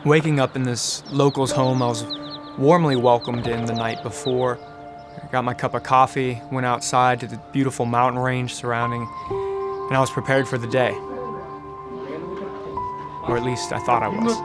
Waking up in this local's home, I was warmly welcomed in the night before. I got my cup of coffee, went outside to the beautiful mountain range surrounding, and I was prepared for the day. Or at least I thought I was.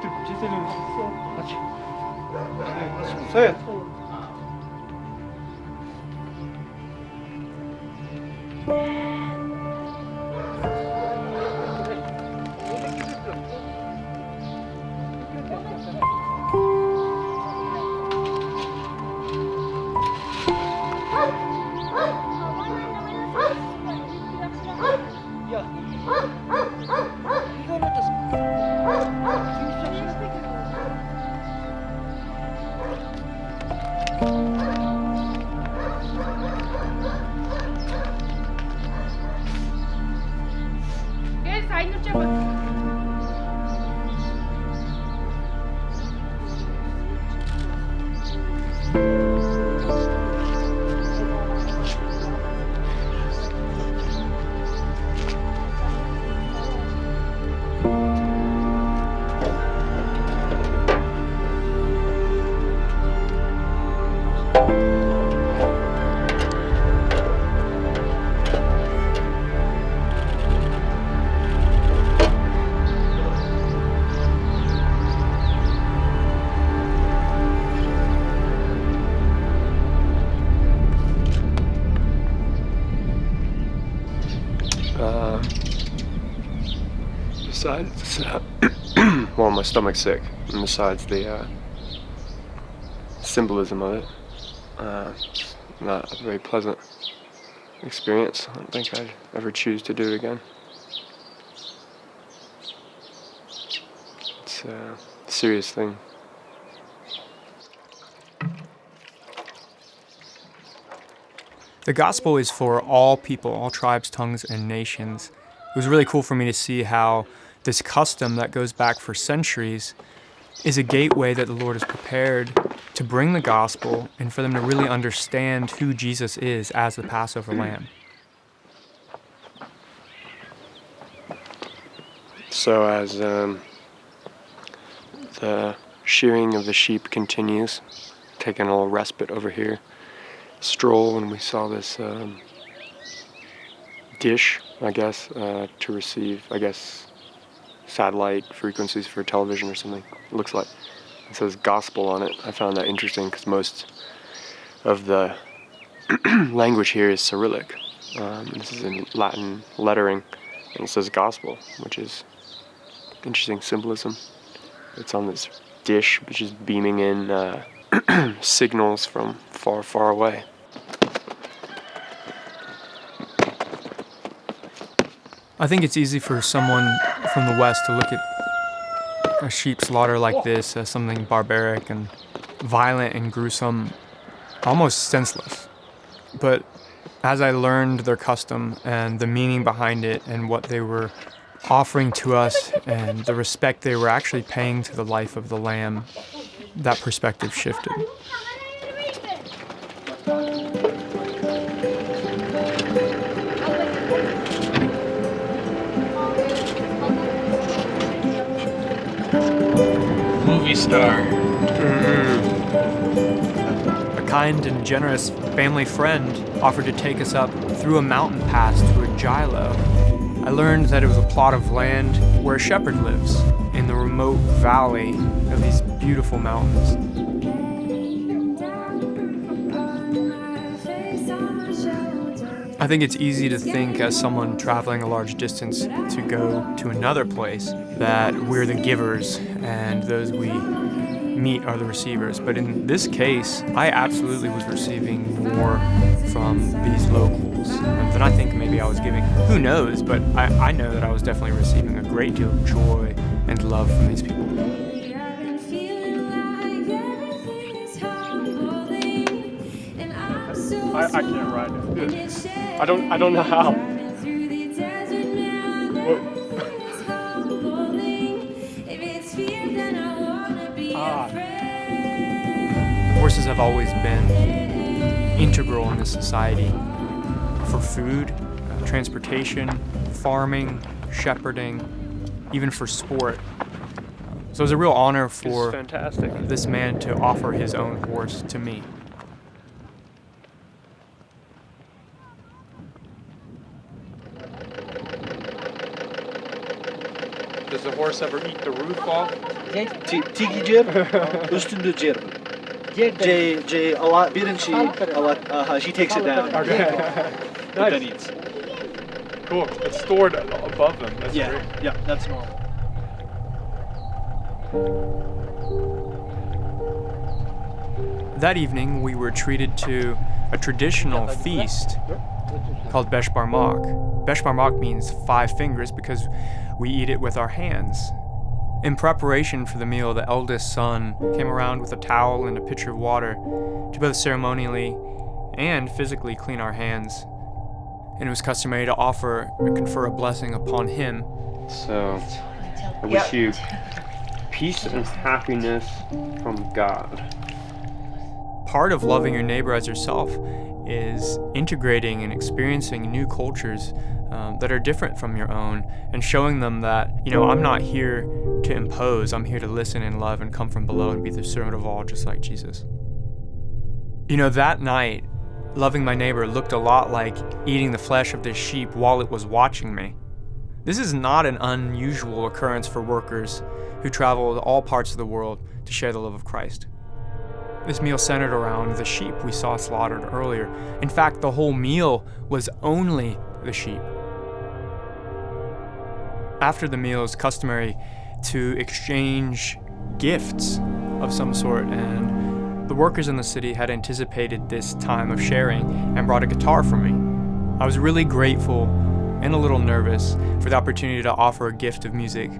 Besides, well, my stomach's sick, and besides the symbolism of it, it's not a very pleasant experience. I don't think I'd ever choose to do it again. It's a serious thing. The gospel is for all people, all tribes, tongues, and nations. It was really cool for me to see how this custom that goes back for centuries is a gateway that the Lord has prepared to bring the gospel and for them to really understand who Jesus is as the Passover lamb. So as the shearing of the sheep continues, taking a little respite over here, stroll, and we saw this dish, I guess, to receive, I guess, satellite frequencies for television or something. It looks like it says gospel on it. I found that interesting because most of the language here is Cyrillic. This is in Latin lettering, and it says gospel, which is interesting symbolism. It's on this dish, which is beaming in signals from far, far away. I think it's easy for someone from the West to look at a sheep slaughter like this as something barbaric and violent and gruesome, almost senseless. But as I learned their custom and the meaning behind it and what they were offering to us and the respect they were actually paying to the life of the lamb, that perspective shifted. Movie star. A kind and generous family friend offered to take us up through a mountain pass to a gilo. I learned that it was a plot of land where a shepherd lives in the remote valley of these beautiful mountains. I think it's easy to think as someone traveling a large distance to go to another place that we're the givers and those we meet are the receivers. But in this case, I absolutely was receiving more from these locals than I think maybe I was giving. Who knows? But I know that I was definitely receiving a great deal of joy and love from these people. I can't ride it. I don't know how. Horses have always been integral in this society for food, transportation, farming, shepherding, even for sport. So it was a real honor This is for fantastic. this man to offer his own horse to me. Does the horse ever eat the roof off? Tiki cer, üstünde cer. She takes it down. But then eats. Cool. It's stored above them. That's great. Yeah, that's normal. That evening, we were treated to a traditional feast called Besh Barmak. Besh Barmak means 5 fingers because we eat it with our hands. In preparation for the meal, the eldest son came around with a towel and a pitcher of water to both ceremonially and physically clean our hands. And it was customary to offer and confer a blessing upon him. So, I wish you peace and happiness from God. Part of loving your neighbor as yourself is integrating and experiencing new cultures that are different from your own and showing them that, I'm not here to impose, I'm here to listen and love and come from below and be the servant of all, just like Jesus. That night, loving my neighbor looked a lot like eating the flesh of this sheep while it was watching me. This is not an unusual occurrence for workers who travel to all parts of the world to share the love of Christ. This meal centered around the sheep we saw slaughtered earlier. In fact, the whole meal was only the sheep. After the meal, it's customary to exchange gifts of some sort, and the workers in the city had anticipated this time of sharing and brought a guitar for me. I was really grateful and a little nervous for the opportunity to offer a gift of music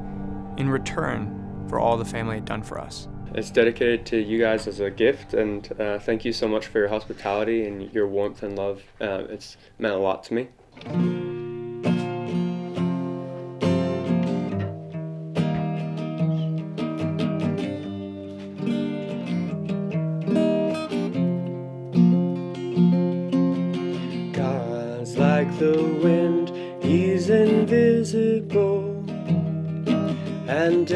in return for all the family had done for us. It's dedicated to you guys as a gift, and thank you so much for your hospitality and your warmth and love. It's meant a lot to me. God's like the wind, he's invisible and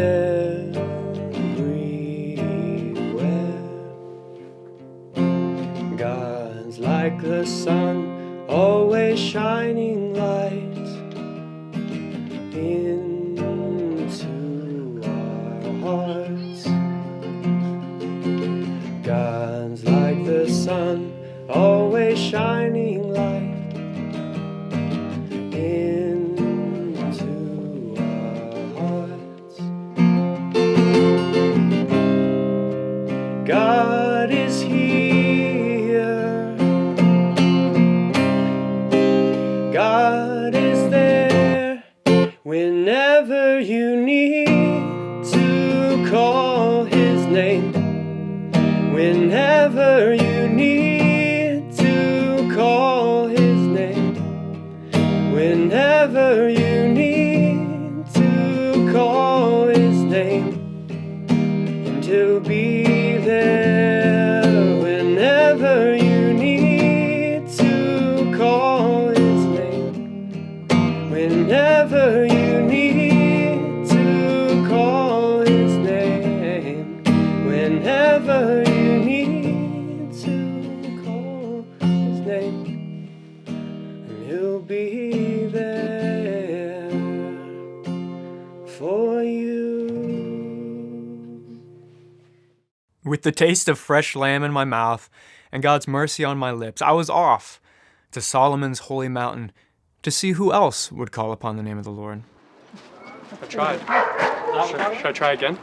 God's like the sun, always shining light into our hearts. God's like the sun, always shining light into our hearts. God is here. God is there whenever you need to call his name. Whenever you need to call his name. Whenever you need to call his name. And he'll be there whenever you need to call his name. Whenever you need to call his name. Whenever you need to call his name. And he'll be there for you. With the taste of fresh lamb in my mouth and God's mercy on my lips, I was off to Solomon's holy mountain to see who else would call upon the name of the Lord. I tried. Should I try again?